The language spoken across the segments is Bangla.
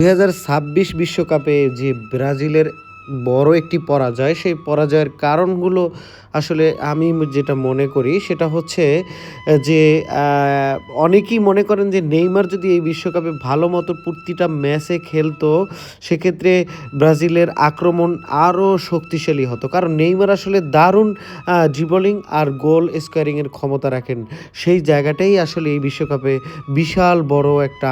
2026 বিশ্বকাপে যে ব্রাজিলের বড় একটি পরাজয়, সেই পরাজয়ের কারণগুলো আসলে আমি যেটা মনে করি সেটা হচ্ছে যে আ অনেকেই মনে করেন যে নেইমার যদি এই বিশ্বকাপে ভালোমতো প্রতিটা ম্যাচে খেলতো, সেক্ষেত্রে ব্রাজিলের আক্রমণ আরও শক্তিশালী হতো। কারণ নেইমার আসলে দারুণ ড্রিবলিং আর গোল স্কোরিং এর ক্ষমতা রাখেন। সেই জায়গাটাই আসলে এই বিশ্বকাপে বিশাল বড় একটা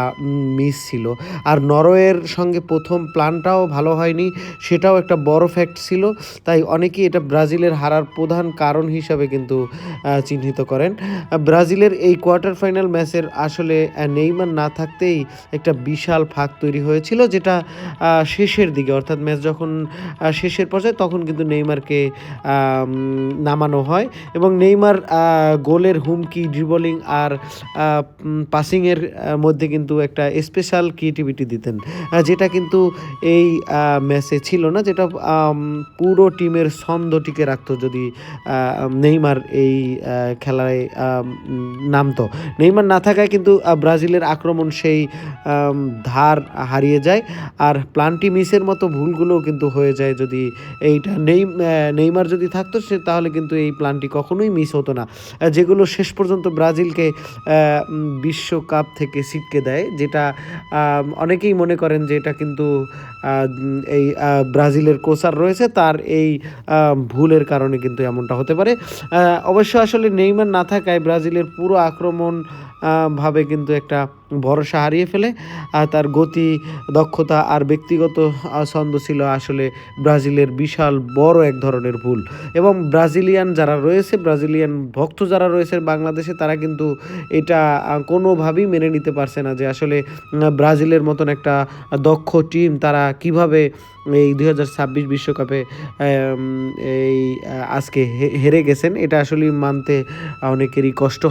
মিস ছিল। আর নরওয়ের সঙ্গে ১ম প্ল্যানটাও ভালো হয়নি, সেটাও একটা বড় ফ্যাক্ট ছিল। তাই অনেকেই এটা ব্রাজিলের হারার প্রধান কারণ হিসাবে কিন্তু চিহ্নিত করেন। ব্রাজিলের এই কোয়ার্টার ফাইনাল ম্যাচের আসলে নেইমার না থাকতেই একটা বিশাল ফাঁক তৈরি হয়েছিল, যেটা শেষের দিকে অর্থাৎ ম্যাচ যখন শেষের পর্যায়ে তখন কিন্তু নেইমারকে নামানো হয় এবং নেইমার গোলের হুমকি, ড্রিবলিং আর পাসিংয়ের মধ্যে কিন্তু একটা স্পেশাল ক্রিয়েটিভিটি দিতেন, যেটা কিন্তু এই ম্যাচে ছিল না, যেটা পুরো টিমের ছন্দ টিকে রাখতো যদি নেইমার এই খেলায় নামতো। নেইমার না থাকায় কিন্তু ব্রাজিলের আক্রমণ সেই ধার হারিয়ে যায়, আর প্লান্টি মিসের মতো ভুলগুলোও কিন্তু হয়ে যায় যদি এইটা নেইমার যদি থাকতো তাহলে কিন্তু এই প্লানটি কখনোই মিস হতো না, যেগুলো শেষ পর্যন্ত ব্রাজিলকে বিশ্বকাপ থেকে ছিটকে দেয়, যেটা অনেকেই মনে করেন যে এটা কিন্তু এই ব্রাজিলের কোচার রয়েছে, তার এই ভুলের কারণে কিন্তু এমনটা হতে পারে। অবশ্য আসলে নেইমার না থাকায় ব্রাজিলের পুরো আক্রমণ ভাবে কিন্তু একটা ভরসা হারিয়ে ফেলে। তার গতি, দক্ষতা আর ব্যক্তিগত ছন্দ ছিল আসলে ব্রাজিলের বিশাল বড় এক ধরনের ভুল। এবং ব্রাজিলিয়ান যারা রয়েছে, ব্রাজিলিয়ান ভক্ত যারা রয়েছে বাংলাদেশে, তারা কিন্তু এটা কোনোভাবেই মেনে নিতে পারছে না যে আসলে ব্রাজিলের মতন একটা দক্ষ টিম তারা কিভাবে এই 2026 বিশ্বকাপে এই আজকে হেরে গেছেন। এটা আসলে মানতে অনেকেরই কষ্ট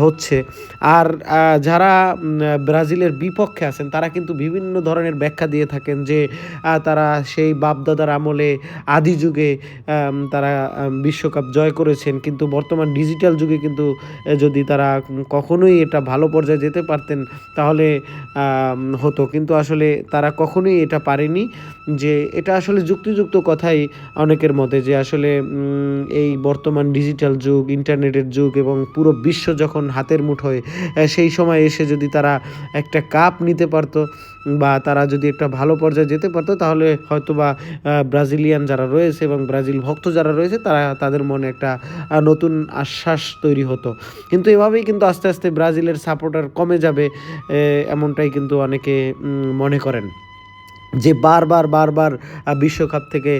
হচ্ছে। আর যারা ব্রাজিলের বিপক্ষে আছেন তারা কিন্তু বিভিন্ন ধরনের ব্যাখ্যা দিয়ে থাকেন যে তারা সেই বাপদাদার আমলে আদি যুগে তারা বিশ্বকাপ জয় করেছেন, কিন্তু বর্তমান ডিজিটাল যুগে কিন্তু যদি তারা কখনোই এটা ভালো পর্যায়ে যেতে পারতেন তাহলে হতো, কিন্তু আসলে তারা কখনোই এটা পারেনি। যে এটা আসলে যুক্তিযুক্ত কথাই অনেকের মতে, যে আসলে এই বর্তমান ডিজিটাল যুগ, ইন্টারনেটের যুগ এবং পুরো বিশ্ব যখন হাতের মুঠোয়, সেই সময় এসে যদি তারা একটা কাপ নিতে পারতো বা তারা যদি একটা ভালো পর্যায়ে যেতে পারতো, তাহলে হয়তোবা ব্রাজিলিয়ান যারা রয়েছে এবং ব্রাজিল ভক্ত যারা রয়েছে তাদের মনে একটা নতুন আশ্বাস তৈরি হতো। কিন্তু এভাবেই কিন্তু আস্তে আস্তে ব্রাজিলের সাপোর্টার কমে যাবে, এমনটাই কিন্তু অনেকে মনে করেন, যে বারবার বিশ্বকাপ থেকে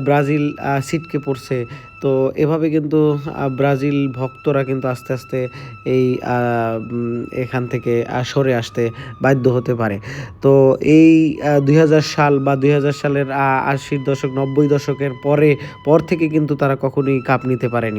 ব্রাজিল ছিটকে পড়ছে। তো এভাবে কিন্তু ব্রাজিল ভক্তরা কিন্তু আস্তে আস্তে এই এখান থেকে সরে আসতে বাধ্য হতে পারে। তো এই 2000 সাল বা 2000 সালের 80-র দশক, 90 দশকের পর থেকে কিন্তু তারা কখনোই কাপ নিতে পারেনি।